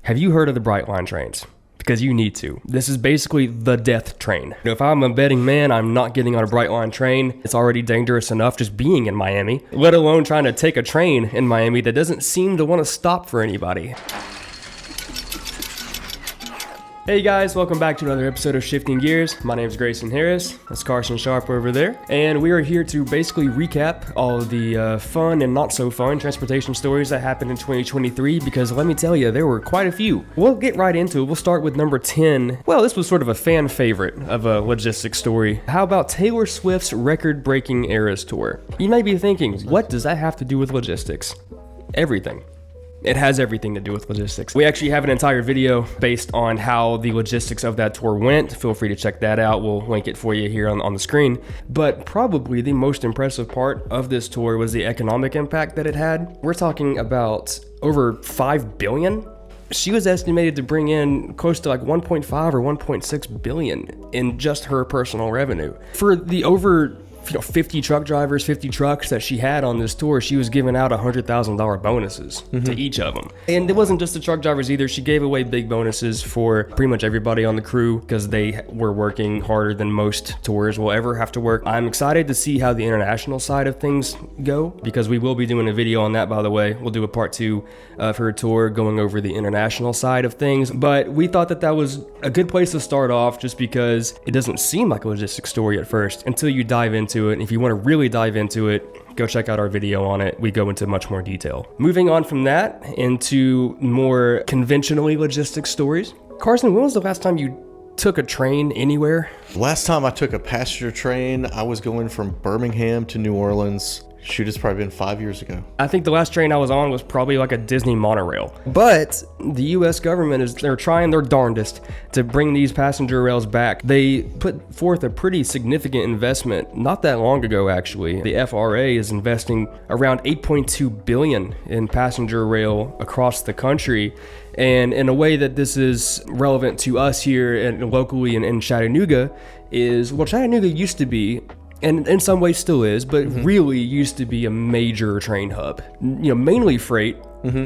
Have you heard of the Bright Line trains? Because you need to. This is basically the death train. If I'm a betting man, I'm not getting on a Bright Line train. It's already dangerous enough just being in Miami, let alone trying to take a train in Miami that doesn't seem to want to stop for anybody. Hey guys, welcome back to another episode of Shifting Gears. My name is Greyson Harris. That's Carson Sharp over there. And we are here to basically recap all of the fun and not so fun transportation stories that happened in 2023, because let me tell you, there were quite a few. We'll get right into it. We'll start with number 10. Well, this was sort of a fan favorite of a logistics story. How about Taylor Swift's record-breaking Eras Tour? You may be thinking, what does that have to do with logistics? Everything. It has everything to do with logistics. We actually have an entire video based on how the logistics of that tour went. Feel free to check that out. We'll link it for you here on the screen. But probably the most impressive part of this tour was the economic impact that it had. We're talking about over $5 billion. She was estimated to bring in close to like 1.5 or 1.6 billion in just her personal revenue. For the over 50 truck drivers, 50 trucks that she had on this tour, she was giving out $100,000 bonuses to each of them. And it wasn't just the truck drivers either. She gave away big bonuses for pretty much everybody on the crew because they were working harder than most tours will ever have to work. I'm excited to see how the international side of things go, because we will be doing a video on that, by the way. We'll do a part 2 of her tour going over the international side of things. But we thought that that was a good place to start off, just because it doesn't seem like a logistics story at first until you dive into it. And if you want to really dive into it, go check out our video on it. We go into much more detail. Moving on from that into more conventionally logistics stories. Carson, when was the last time you took a train anywhere? Last time I took a passenger train, I was going from Birmingham to New Orleans. Shoot, it's probably been 5 years ago. I think the last train I was on was probably like a Disney monorail. But the US government they're trying their darndest to bring these passenger rails back. They put forth a pretty significant investment not that long ago, actually. The FRA is investing around $8.2 billion in passenger rail across the country. And in a way that this is relevant to us here and locally in Chattanooga is, well, Chattanooga used to be, and in some ways still is, but really used to be a major train hub. Mainly freight,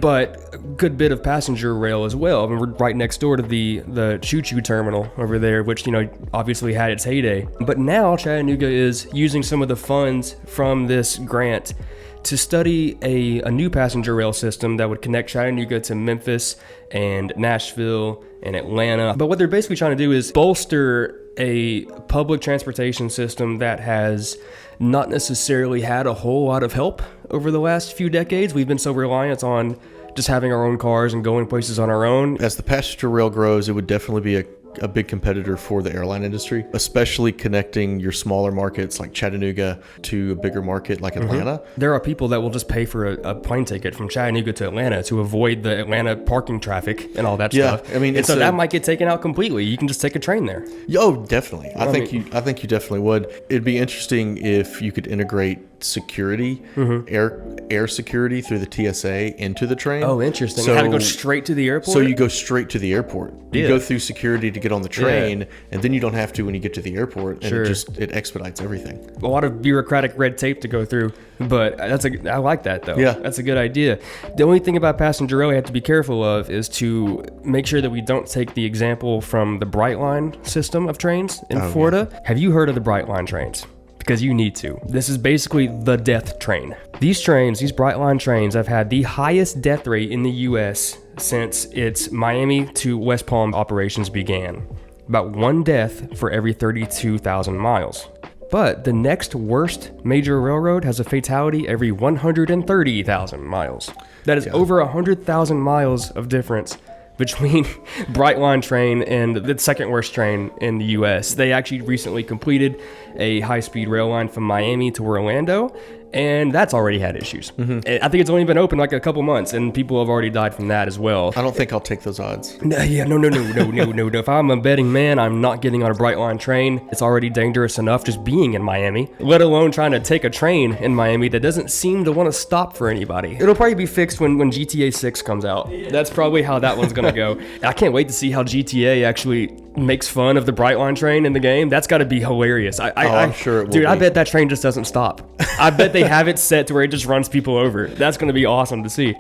but a good bit of passenger rail as well. I mean, we're right next door to the choo-choo terminal over there, which, obviously had its heyday. But now Chattanooga is using some of the funds from this grant to study a new passenger rail system that would connect Chattanooga to Memphis and Nashville and Atlanta. But what they're basically trying to do is bolster a public transportation system that has not necessarily had a whole lot of help over the last few decades. We've been so reliant on just having our own cars and going places on our own. As the passenger rail grows, it would definitely be a big competitor for the airline industry, especially connecting your smaller markets like Chattanooga to a bigger market like Atlanta. There are people that will just pay for a plane ticket from Chattanooga to Atlanta to avoid the Atlanta parking traffic and all that stuff. I mean, so that might get taken out completely. You can just take a train there. Oh, definitely. I think you definitely would. It'd be interesting if you could integrate security, air security through the TSA into the train. Oh, interesting. So, how to go straight to the airport? So you go straight to the airport. You go through security to get on the train, and then you don't have to when you get to the airport, and it expedites everything. A lot of bureaucratic red tape to go through, but I like that though. Yeah. That's a good idea. The only thing about passenger rail we have to be careful of is to make sure that we don't take the example from the Bright Line system of trains in Florida. Yeah. Have you heard of the Bright Line trains? Because you need to. This is basically the death train. These Bright Line trains, have had the highest death rate in the US since its Miami to West Palm operations began. About 1 death for every 32,000 miles. But the next worst major railroad has a fatality every 130,000 miles. That is over 100,000 miles of difference between Bright Line train and the second worst train in the US. They actually recently completed a high-speed rail line from Miami to Orlando, and that's already had issues. I think it's only been open like a couple months, and people have already died from that as well. I don't think I'll take those odds. No. If I'm a betting man, I'm not getting on a Bright Line train. It's already dangerous enough just being in Miami, let alone trying to take a train in Miami that doesn't seem to want to stop for anybody. It'll probably be fixed when GTA 6 comes out. That's probably how that one's gonna go. I can't wait to see how GTA actually makes fun of the Bright Line train in the game. That's got to be hilarious. I'm sure it will. Dude, I bet that train just doesn't stop. I bet they have it set to where it just runs people over. That's going to be awesome to see.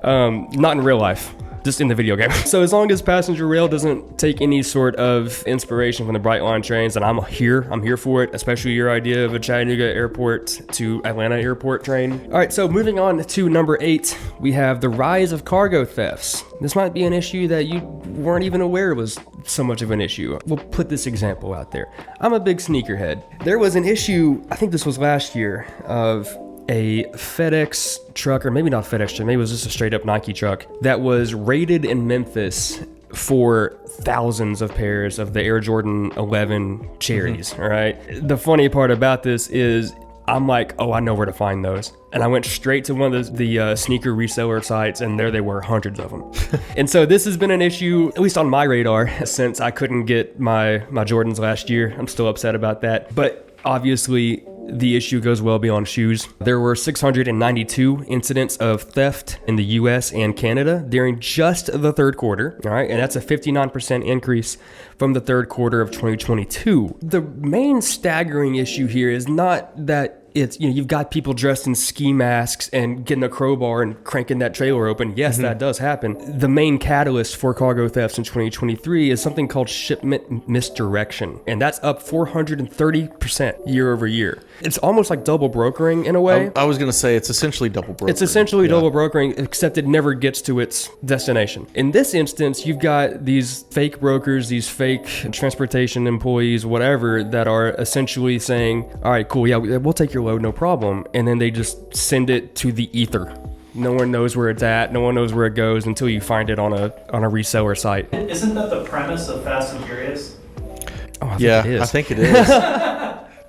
Not in real life. just in the video game. So as long as passenger rail doesn't take any sort of inspiration from the Bright Line trains, then I'm here for it, especially your idea of a Chattanooga Airport to Atlanta Airport train. All right, so moving on to number 8, we have the rise of cargo thefts. This might be an issue that you weren't even aware was so much of an issue. We'll put this example out there. I'm a big sneakerhead. There was an issue, I think this was last year, of a FedEx truck, or maybe not FedEx truck, maybe it was just a straight up Nike truck, that was raided in Memphis for thousands of pairs of the Air Jordan 11 cherries, all right? The funny part about this is I'm like, oh, I know where to find those. And I went straight to one of the sneaker reseller sites, and there they were, hundreds of them. And so this has been an issue, at least on my radar, since I couldn't get my Jordans last year. I'm still upset about that. But obviously, the issue goes well beyond shoes. There were 692 incidents of theft in the US and Canada during just the third quarter, all right? And that's a 59% increase from the third quarter of 2022. The main staggering issue here is not that it's, you've got people dressed in ski masks and getting a crowbar and cranking that trailer open. Yes, that does happen. The main catalyst for cargo thefts in 2023 is something called shipment misdirection, and that's up 430% year over year. It's almost like double brokering in a way. I was going to say it's essentially double brokering. It's essentially double brokering, except it never gets to its destination. In this instance, you've got these fake brokers, these fake transportation employees, whatever, that are essentially saying, all right, cool, yeah, we'll take your load, no problem. And then they just send it to the ether. No one knows where it's at. No one knows where it goes until you find it on a reseller site. Isn't that the premise of Fast and Furious? Oh, I think it is.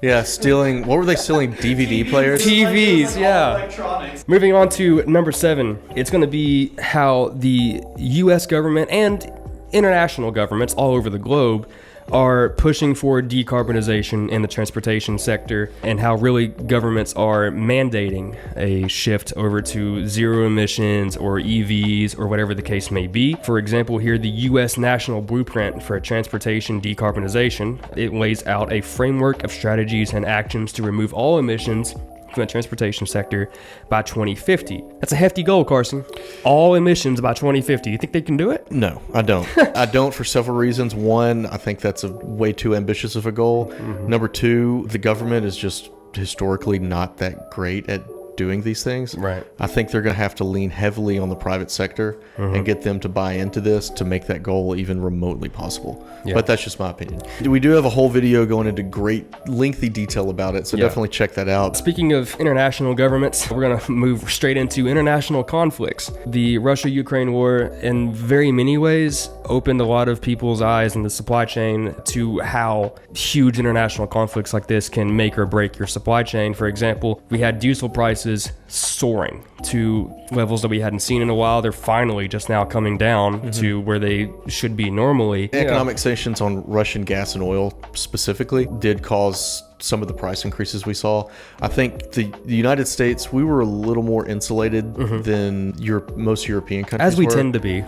Yeah, stealing, what were they stealing? DVD players? TVs, yeah. Electronics. Moving on to number 7, it's going to be how the U.S. government and international governments all over the globe are pushing for decarbonization in the transportation sector, and how really governments are mandating a shift over to zero emissions or EVs or whatever the case may be. For example, here, the U.S. National Blueprint for Transportation Decarbonization, it lays out a framework of strategies and actions to remove all emissions from the transportation sector by 2050. That's a hefty goal, Carson. All emissions by 2050. You think they can do it? No, I don't. I don't for several reasons. One, I think that's a way too ambitious of a goal. Number 2, the government is just historically not that great at doing these things. Right. I think they're going to have to lean heavily on the private sector and get them to buy into this to make that goal even remotely possible. Yeah. But that's just my opinion. We do have a whole video going into great lengthy detail about it, so definitely check that out. Speaking of international governments, we're going to move straight into international conflicts. The Russia-Ukraine war, in very many ways, opened a lot of people's eyes in the supply chain to how huge international conflicts like this can make or break your supply chain. For example, we had diesel prices soaring to levels that we hadn't seen in a while. They're finally just now coming down to where they should be normally. Economic sanctions on Russian gas and oil specifically did cause some of the price increases we saw. I think the United States, we were a little more insulated than most European countries As we tend to be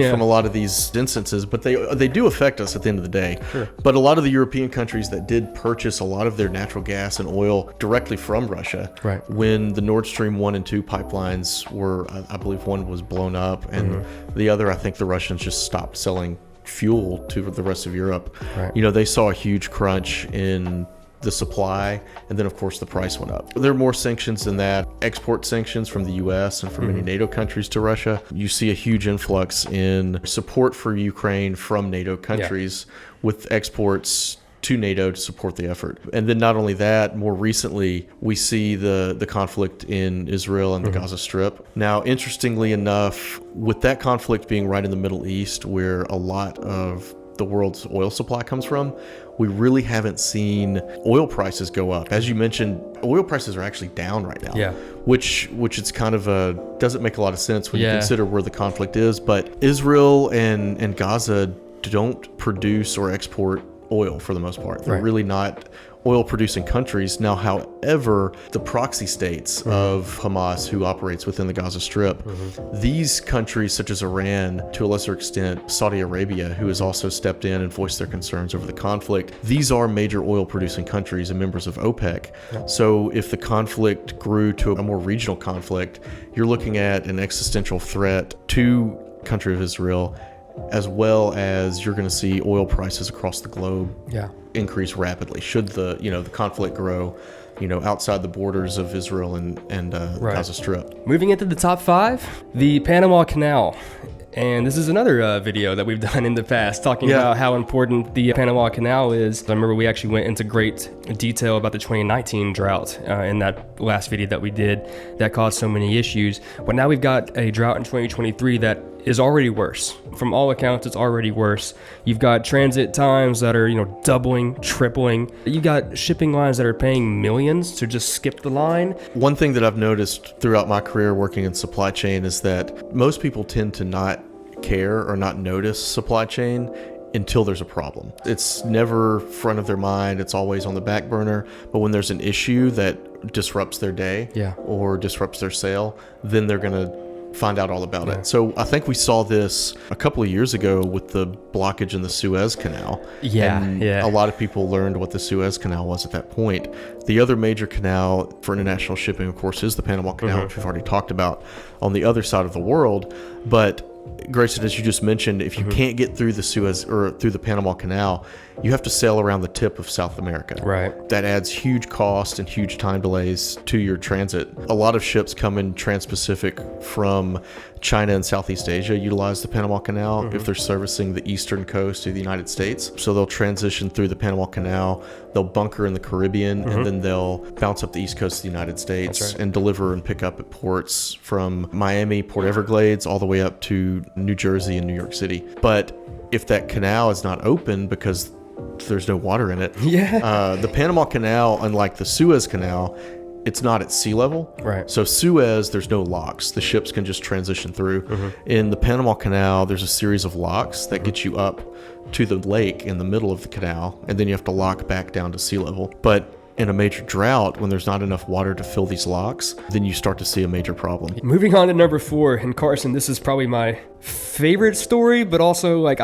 from a lot of these instances, but they do affect us at the end of the day. Sure. But a lot of the European countries that did purchase a lot of their natural gas and oil directly from Russia, right, when the Nord Stream 1 and 2 pipelines were, I believe one was blown up, and the other, I think the Russians just stopped selling fuel to the rest of Europe. Right. They saw a huge crunch in the supply, and then of course the price went up. There are more sanctions than that. Export sanctions from the US and from many NATO countries to Russia. You see a huge influx in support for Ukraine from NATO countries with exports to NATO to support the effort. And then not only that, more recently, we see the conflict in Israel and the Gaza Strip. Now, interestingly enough, with that conflict being right in the Middle East, where a lot of the world's oil supply comes from, we really haven't seen oil prices go up. As you mentioned, oil prices are actually down right now. Yeah. Which it's kind of doesn't make a lot of sense when you consider where the conflict is. But Israel and Gaza don't produce or export oil for the most part. They're really not oil producing countries. Now, however, the proxy states of Hamas, who operates within the Gaza Strip, these countries such as Iran, to a lesser extent Saudi Arabia, who has also stepped in and voiced their concerns over the conflict, these are major oil producing countries and members of OPEC. So if the conflict grew to a more regional conflict, you're looking at an existential threat to country of Israel, as well as you're going to see oil prices across the globe increase rapidly should the conflict grow outside the borders of Israel and Gaza Strip. Moving into the top 5, the Panama Canal. And this is another video that we've done in the past, talking about how important the Panama Canal is. I remember we actually went into great detail about the 2019 drought in that last video that we did that caused so many issues. But now we've got a drought in 2023 that is already worse. From all accounts, it's already worse. You've got transit times that are, doubling, tripling. You've got shipping lines that are paying millions to just skip the line. One thing that I've noticed throughout my career working in supply chain is that most people tend to not care or not notice supply chain until there's a problem. It's never front of their mind. It's always on the back burner. But when there's an issue that disrupts their day or disrupts their sale, then they're going to find out all about it. So I think we saw this a couple of years ago with the blockage in the Suez Canal. A lot of people learned what the Suez Canal was at that point. The other major canal for international shipping, of course, is the Panama Canal, which we've already talked about on the other side of the world. But Grayson, as you just mentioned, if you can't get through the Suez or through the Panama Canal, you have to sail around the tip of South America. Right. That adds huge cost and huge time delays to your transit. A lot of ships coming trans-Pacific from China and Southeast Asia utilize the Panama Canal if they're servicing the eastern coast of the United States. So they'll transition through the Panama Canal, they'll bunker in the Caribbean, and then they'll bounce up the east coast of the United States and deliver and pick up at ports from Miami, Port Everglades, all the way up to New Jersey and New York City. But if that canal is not open because there's no water in it, the Panama Canal, unlike the Suez Canal, it's not at sea level. Right. So Suez, there's no locks. The ships can just transition through. In the Panama Canal, there's a series of locks that get you up to the lake in the middle of the canal, and then you have to lock back down to sea level. But in a major drought, when there's not enough water to fill these locks, then you start to see a major problem. Moving on to number 4, and Carson, this is probably my favorite story, but also I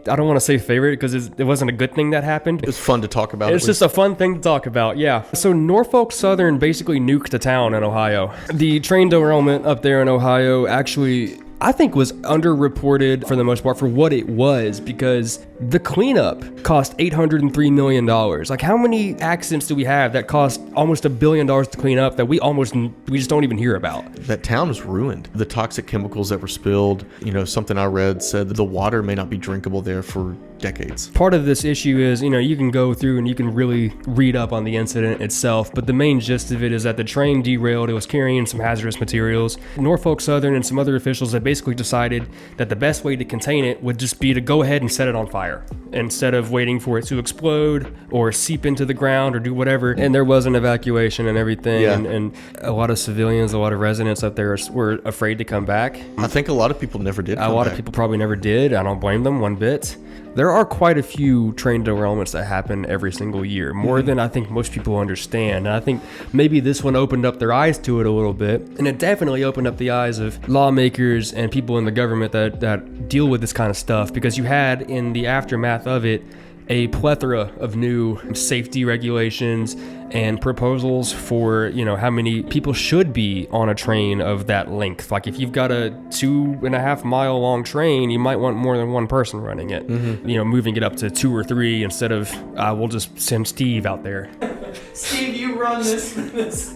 don't want to say favorite because it wasn't a good thing that happened. It's fun to talk about. It's just a fun thing to talk about, So Norfolk Southern basically nuked a town in Ohio. The train derailment up there in Ohio actually, I think, was underreported for the most part for what it was, because the cleanup cost $803 million. How many accidents do we have that cost almost $1 billion to clean up that we just don't even hear about? That town was ruined. The toxic chemicals that were spilled, something I read said that the water may not be drinkable there for decades. Part of this issue is, you can go through and you can really read up on the incident itself, but the main gist of it is that the train derailed. It was carrying some hazardous materials. Norfolk Southern and some other officials had basically decided that the best way to contain it would just be to go ahead and set it on fire instead of waiting for it to explode or seep into the ground or do whatever. And there was an evacuation and everything, and a lot of civilians, a lot of residents up there were afraid to come back. I think a lot of people never did. A lot of people probably never did. I don't blame them one bit. There are quite a few train derailments that happen every single year, more than I think most people understand. And I think maybe this one opened up their eyes to it a little bit, and it definitely opened up the eyes of lawmakers and people in the government that deal with this kind of stuff, because you had, in the aftermath of it, a plethora of new safety regulations and proposals for, how many people should be on a train of that length. If you've got a 2.5 mile long train, you might want more than one person running it. Moving it up to 2 or 3 instead of, we'll just send Steve out there. Steve, you run this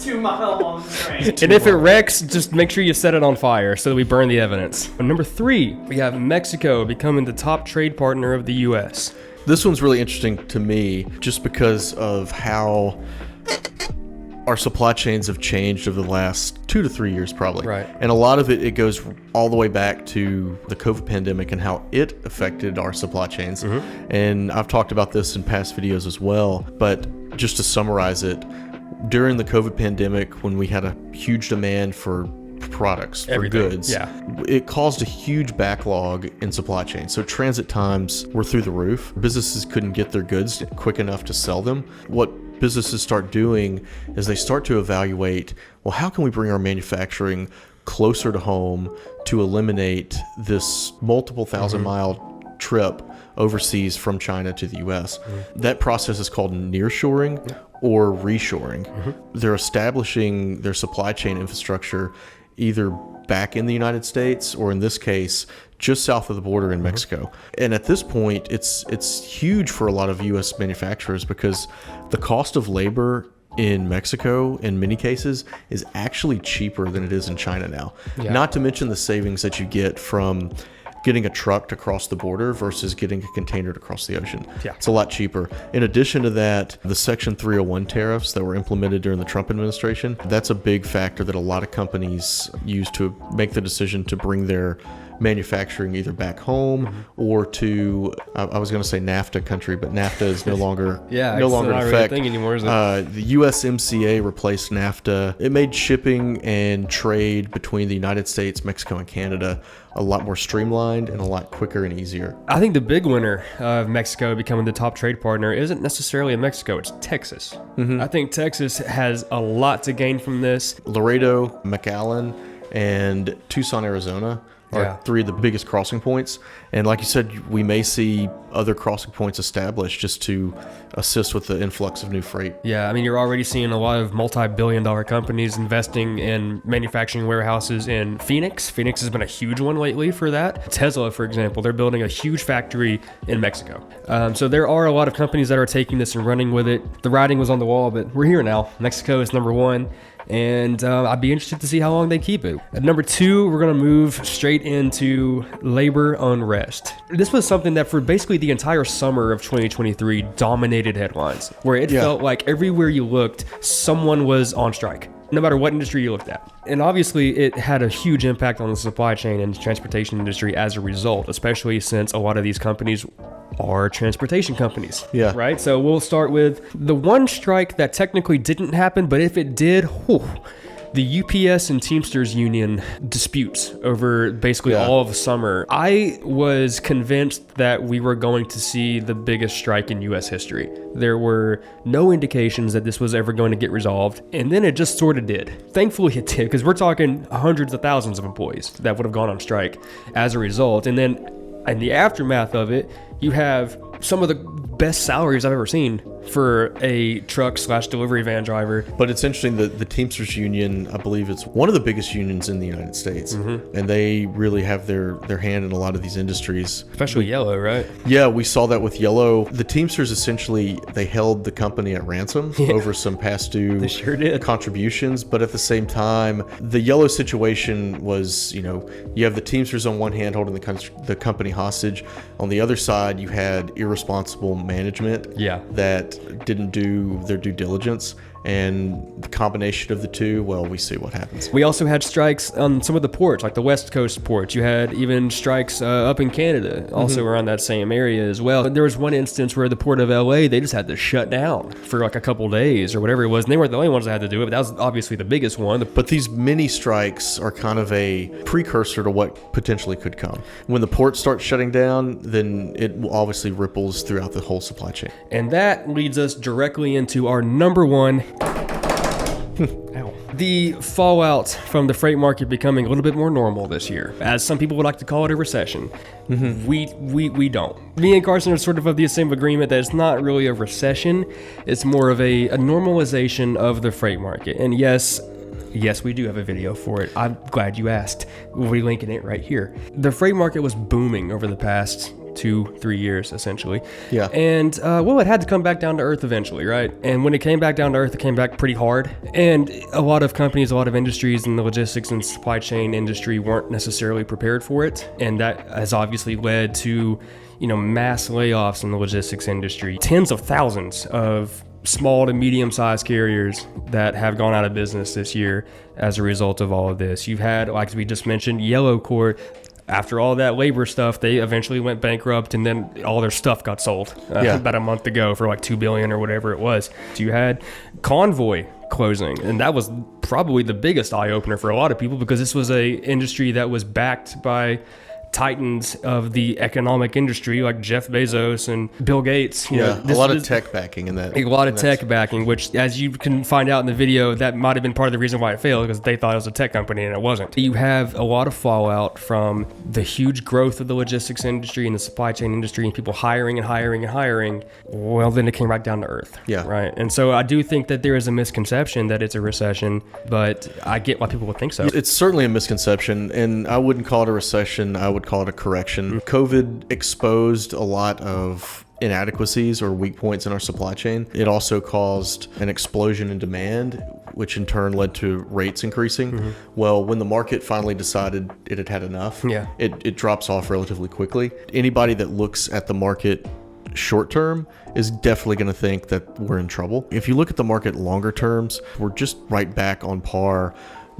2 mile long train. And if it wrecks, just make sure you set it on fire so that we burn the evidence. Number 3, we have Mexico becoming the top trade partner of the U.S. This one's really interesting to me just because of how our supply chains have changed over the last 2 to 3 years, probably. Right. And a lot of it goes all the way back to the COVID pandemic and how it affected our supply chains. And I've talked about this in past videos as well, but just to summarize it, during the COVID pandemic, when we had a huge demand for products, for goods, it caused a huge backlog in supply chain. So transit times were through the roof. Businesses couldn't get their goods quick enough to sell them. What businesses start doing is they start to evaluate, well, how can we bring our manufacturing closer to home to eliminate this multiple thousand-mile trip overseas from China to the U.S. That process is called nearshoring or reshoring. They're establishing their supply chain infrastructure either back in the United States, or in this case, just south of the border in Mexico. And at this point, it's huge for a lot of U.S. manufacturers because the cost of labor in Mexico, in many cases, is actually cheaper than it is in China now. Yeah. Not to mention the savings that you get from getting a truck to cross the border versus getting a container to cross the ocean. Yeah. It's a lot cheaper. In addition to that, the Section 301 tariffs that were implemented during the Trump administration, that's a big factor that a lot of companies use to make the decision to bring their manufacturing either back home or to I was going to say NAFTA country, but NAFTA is no longer in effect. Really a thing anymore, is it? The USMCA replaced NAFTA. It made shipping and trade between the United States, Mexico, and Canada a lot more streamlined and a lot quicker and easier. I think the big winner of Mexico becoming the top trade partner isn't necessarily in Mexico, it's Texas. I think Texas has a lot to gain from this. Laredo, McAllen, and Tucson, Arizona are three of the biggest crossing points. And like you said, we may see other crossing points established just to assist with the influx of new freight. Yeah, I mean, you're already seeing a lot of multi-billion-dollar companies investing in manufacturing warehouses in Phoenix. Phoenix has been a huge one lately for that. Tesla, for example, they're building a huge factory in Mexico. So there are a lot of companies that are taking this and running with it. The writing was on the wall, but we're here now. Mexico is number one. And I'd be interested to see how long they keep it. At number two, we're going to move straight into labor unrest. This was something that for basically the entire summer of 2023 dominated headlines, where it felt like everywhere you looked, someone was on strike, no matter what industry you looked at. And obviously it had a huge impact on the supply chain and transportation industry as a result, especially since a lot of these companies are transportation companies. Yeah. Right? So we'll start with the one strike that technically didn't happen, but if it did, the UPS and Teamsters union disputes over basically all of summer. I was convinced that we were going to see the biggest strike in U.S. history. There were no indications that this was ever going to get resolved, and then it just sort of did. Thankfully it did, because we're talking hundreds of thousands of employees that would have gone on strike as a result. And then in the aftermath of it, you have some of the best salaries I've ever seen for a truck/delivery van driver. But it's interesting that the Teamsters union, I believe it's one of the biggest unions in the United States. And they really have their hand in a lot of these industries. Especially Yellow, right? Yeah, we saw that with Yellow. The Teamsters essentially, they held the company at ransom over some past due contributions. But at the same time, the Yellow situation was, you have the Teamsters on one hand holding the company hostage. On the other side, you had irresponsible management that didn't do their due diligence. And the combination of the two, well, we see what happens. We also had strikes on some of the ports, like the West Coast ports. You had even strikes up in Canada, also around that same area as well. There was one instance where the port of LA, they just had to shut down for like a couple days or whatever it was. And they weren't the only ones that had to do it, but that was obviously the biggest one. But these mini strikes are kind of a precursor to what potentially could come. When the port starts shutting down, then it obviously ripples throughout the whole supply chain. And that leads us directly into our number one. The fallout from the freight market becoming a little bit more normal this year, as some people would like to call it a recession. We don't. Me and Carson are sort of the same agreement that it's not really a recession. It's more of a normalization of the freight market. And yes, we do have a video for it. I'm glad you asked. We'll be linking it right here. The freight market was booming over the past 2-3 years, essentially. Yeah. And, it had to come back down to earth eventually, right? And when it came back down to earth, it came back pretty hard. And a lot of companies, a lot of industries in the logistics and supply chain industry weren't necessarily prepared for it. And that has obviously led to, mass layoffs in the logistics industry. Tens of thousands of small to medium-sized carriers that have gone out of business this year as a result of all of this. You've had, like we just mentioned, Yellow Court. After all that labor stuff, they eventually went bankrupt, and then all their stuff got sold about a month ago for like $2 billion or whatever it was. So you had Convoy closing, and that was probably the biggest eye-opener for a lot of people because this was a industry that was backed by titans of the economic industry like Jeff Bezos and Bill Gates. You know, a lot of tech backing in that. A lot of tech backing, which, as you can find out in the video, that might have been part of the reason why it failed, because they thought it was a tech company and it wasn't. You have a lot of fallout from the huge growth of the logistics industry and the supply chain industry and people hiring and hiring and hiring. Well, then it came right down to earth. Yeah. Right. And so I do think that there is a misconception that it's a recession, but I get why people would think so. It's certainly a misconception, and I wouldn't call it a recession. I would call it a correction. COVID exposed a lot of inadequacies or weak points in our supply chain. It also caused an explosion in demand, which in turn led to rates increasing. Well, when the market finally decided it had had enough, it drops off relatively quickly. Anybody that looks at the market short term is definitely going to think that we're in trouble. If you look at the market longer terms, we're just right back on par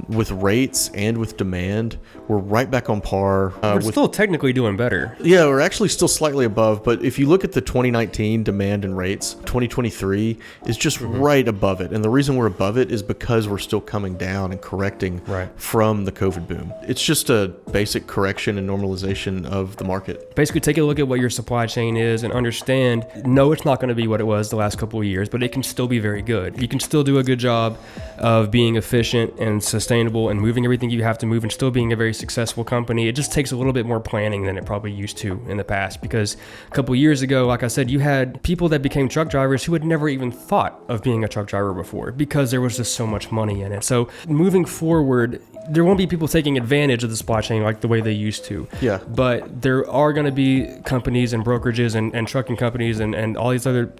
with rates and with demand. We're right back on par. We're still technically doing better. Yeah, we're actually still slightly above, but if you look at the 2019 demand and rates, 2023 is just right above it. And the reason we're above it is because we're still coming down and correcting from the COVID boom. It's just a basic correction and normalization of the market. Basically, take a look at what your supply chain is and understand, no, it's not going to be what it was the last couple of years, but it can still be very good. You can still do a good job of being efficient and sustainable and moving everything you have to move and still being a very successful company. It just takes a little bit more planning than it probably used to in the past, because a couple of years ago, like I said, you had people that became truck drivers who had never even thought of being a truck driver before because there was just so much money in it. So moving forward, there won't be people taking advantage of the supply chain like the way they used to. Yeah. But there are going to be companies and brokerages and trucking companies and all these other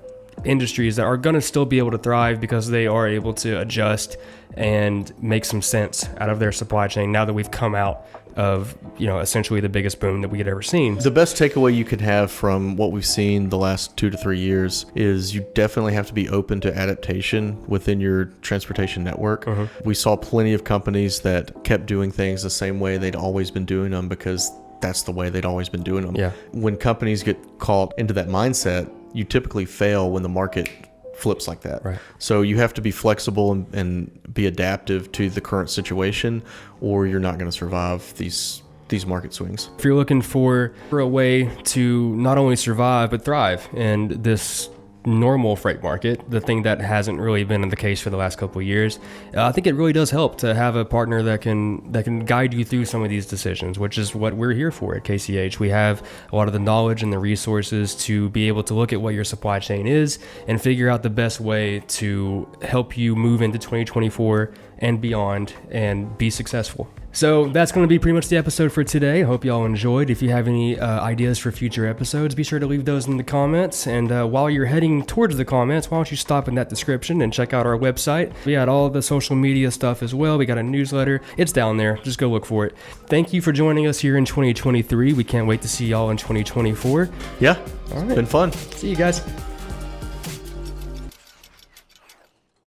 industries that are going to still be able to thrive because they are able to adjust and make some sense out of their supply chain now that we've come out of, you know, essentially the biggest boom that we had ever seen. The best takeaway you can have from what we've seen the last 2 to 3 years is you definitely have to be open to adaptation within your transportation network. We saw plenty of companies that kept doing things the same way they'd always been doing them because that's the way they'd always been doing them. Yeah. When companies get caught into that mindset, you typically fail when the market flips like that. Right. So you have to be flexible and be adaptive to the current situation, or you're not going to survive these market swings. If you're looking for a way to not only survive but thrive in this normal freight market, the thing that hasn't really been the case for the last couple of years, I think it really does help to have a partner that can guide you through some of these decisions, which is what we're here for at KCH. We have a lot of the knowledge and the resources to be able to look at what your supply chain is and figure out the best way to help you move into 2024 and beyond and be successful. So that's going to be pretty much the episode for today. I hope y'all enjoyed. If you have any ideas for future episodes, be sure to leave those in the comments. And while you're heading towards the comments, why don't you stop in that description and check out our website. We got all the social media stuff as well. We got a newsletter. It's down there. Just go look for it. Thank you for joining us here in 2023. We can't wait to see y'all in 2024. Yeah, all right. it's been fun. See you guys.